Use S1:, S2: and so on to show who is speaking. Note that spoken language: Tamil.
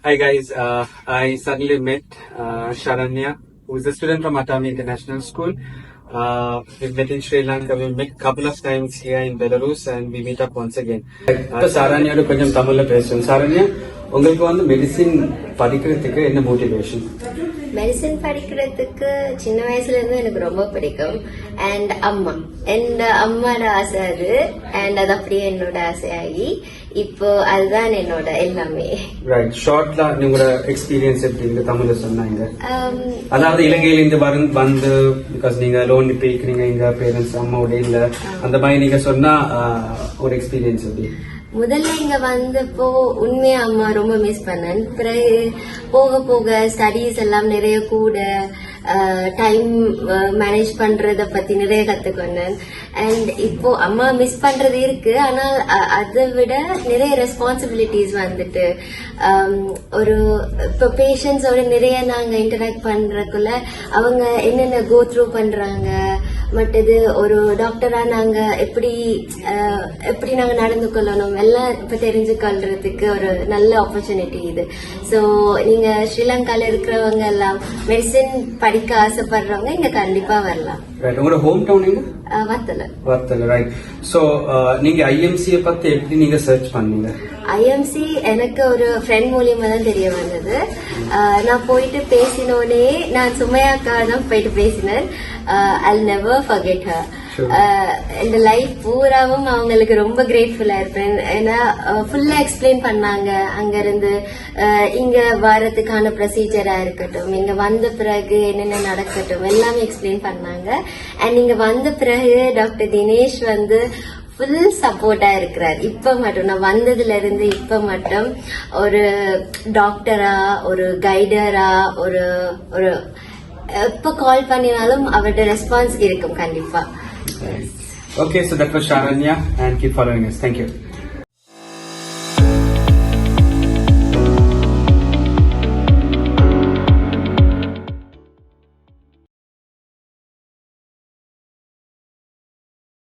S1: Hi guys, I suddenly met Sharanya, who is a student from Atami International School. We met in Sri Lanka. We met a couple of times here in Belarus, and we meet up once again. Saranya கொஞ்சம் தமிழ்ல பேசுவோம். Saranya, உங்களுக்கு வந்து மெடிசின் படிக்கிறதுக்கு என்ன மோட்டிவேஷன்?
S2: மெடிசன் படிக்கிறதுக்கு சின்ன வயசுல இருந்து எனக்கு ரொம்ப பிடிக்கும். அண்ட் அம்மாட ஆசை அது. அண்ட் அது அப்படியே என்னோட ஆசையாகி இப்போ அதுதான் என்னோட எல்லாமே.
S1: ரைட். ஷார்ட்ல உங்களோட எக்ஸ்பீரியன்ஸ் எப்படி இந்த தமிழ்ல சொன்னாங்க? அதாவது இலங்கையில இருந்து வந்து பிகாஸ் நீங்க லோன் பேக்கிறீங்க, எங்க பேரண்ட்ஸ் அம்மாவோட இல்ல, அந்த மாதிரி நீங்க சொன்னா ஒரு எக்ஸ்பீரியன்ஸ் எப்படி?
S2: முதல்ல இங்க வந்தப்போ உண்மையா அம்மா ரொம்ப மிஸ் பண்ணேன். பிறகு போக போக ஸ்டடீஸ் எல்லாம் நிறைய கூட டைம் மேனேஜ் பண்றத பத்தி நிறைய கத்துக்கொண்டேன். அண்ட் இப்போ அம்மா மிஸ் பண்றது இருக்கு, ஆனால் அதை விட நிறைய ரெஸ்பான்சிபிலிட்டிஸ் வந்துட்டு ஒரு இப்போ பேஷண்ட்ஸோட நிறைய நாங்க இன்டராக்ட் பண்றதுக்குள்ள அவங்க என்னென்ன கோ த்ரூ பண்றாங்க, மற்றது ஒரு டாக்டரா நாங்க எப்படி நாங்க நடந்து கொள்ளணும் எல்லாம் இப்ப தெரிஞ்சு கொள்றதுக்கு ஒரு நல்ல ஆப்பர்ச்சுனிட்டி இது. சோ நீங்க ஸ்ரீலங்கால இருக்கிறவங்க எல்லாம் மெடிசின் படிக்க ஆசைப்படுறவங்க இங்க கண்டிப்பா வரலாம்.
S1: உங்களோட ஹோம் டவுன் எங்க?
S2: வத்தல.
S1: ரைட். சோ நீங்க ஐஎம்சி பத்தி எப்படி நீங்க சர்ச் பண்ணீங்க?
S2: ஐஎம்சி எனக்கு ஒரு ஃப்ரெண்ட் மூலியமா தான் தெரிய வந்தது. நான் போயிட்டு பேசினோடனே நான் சுமையாக்காக தான் போயிட்டு பேசினேன். I'll never forget her. இந்த லைஃப் பூராவும் அவங்களுக்கு ரொம்ப கிரேட்ஃபுல்லா இருப்பேன். ஏன்னா ஃபுல்லா எக்ஸ்பிளைன் பண்ணாங்க. அங்க இருந்து இங்க வரதுக்கான ப்ரொசீஜரா இருக்கட்டும், இங்க வந்த பிறகு என்னென்ன நடக்கட்டும் எல்லாமே எக்ஸ்பிளைன் பண்ணாங்க. அண்ட் இங்க வந்த பிறகு டாக்டர் தினேஷ் வந்து ஃபுல் சப்போர்ட்டா இருக்கிறார். இப்ப மட்டும் நான் வந்ததுல இருந்து இப்ப மட்டும் ஒரு டாக்டரா, ஒரு கைடரா, ஒரு ஒரு எப்ப கால் பண்ணினாலும் அவரோட ரெஸ்பான்ஸ் இருக்கும் கண்டிப்பா.
S1: Okay, so that was Sharanya, and keep following us. Thank you.